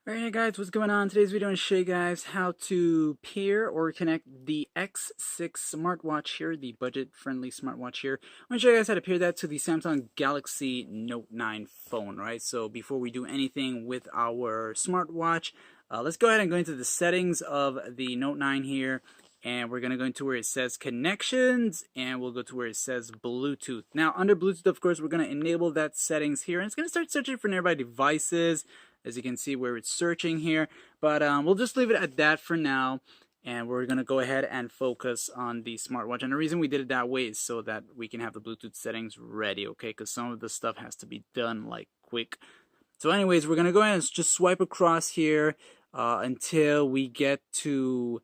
Alright guys, what's going on? Today's video is show you guys how to pair or connect the X6 smartwatch here, the budget-friendly smartwatch here. I'm going to show you guys how to pair that to the Samsung Galaxy Note 9 phone, right? So before we do anything with our smartwatch, let's go ahead and go into the settings of the Note 9 here. And we're going to go into where it says connections, and we'll go to where it says Bluetooth. Now, under Bluetooth, of course, we're going to enable that settings here, and it's going to start searching for nearby devices, as you can see where it's searching here. But we'll just leave it at that for now, and we're going to go ahead and focus on the smartwatch. And the reason we did it that way is so that we can have the Bluetooth settings ready, okay? Because some of the stuff has to be done, like, quick. So anyways, we're going to go ahead and just swipe across here until we get to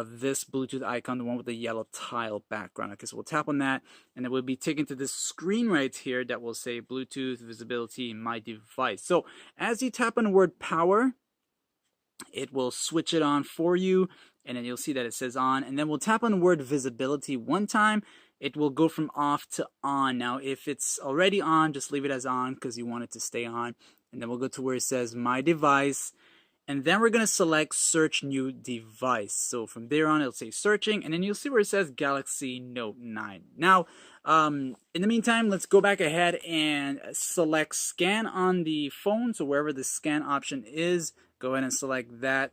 this Bluetooth icon, the one with the yellow tile background. Okay, so we'll tap on that, and then we'll be taken to this screen right here that will say Bluetooth visibility my device. So as you tap on the word power, it will switch it on for you, and then you'll see that it says on, and then we'll tap on the word visibility one time. It will go from off to on. Now, if it's already on, just leave it as on because you want it to stay on, and then we'll go to where it says my device. And then we're going to select search new device. So from there on, it'll say searching, and then you'll see where it says Galaxy Note 9. Now, in the meantime, let's go back ahead and select scan on the phone. So wherever the scan option is, go ahead and select that.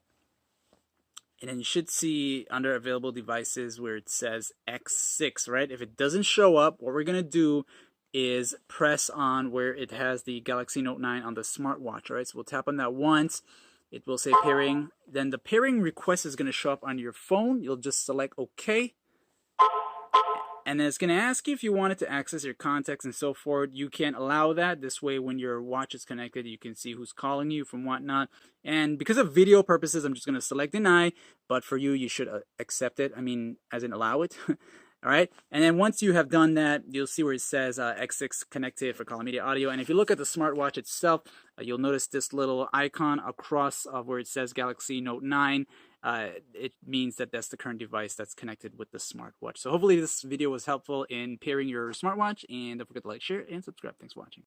And then you should see under available devices where it says X6, right? If it doesn't show up, what we're going to do is press on where it has the Galaxy Note 9 on the smartwatch, right? So we'll tap on that once. It will say pairing. Then the pairing request is going to show up on your phone. You'll just select OK. And then it's going to ask you if you wanted to access your contacts and so forth. You can allow that. This way, when your watch is connected, you can see who's calling you from whatnot. And because of video purposes, I'm just going to select deny. But for you, you should accept it. I mean, as in allow it. All right. And then once you have done that, you'll see where it says X6 connected for calling media audio. And if you look at the smartwatch itself, you'll notice this little icon across where it says Galaxy Note 9. It means that that's the current device that's connected with the smartwatch. So hopefully this video was helpful in pairing your smartwatch. And don't forget to like, share, and subscribe. Thanks for watching.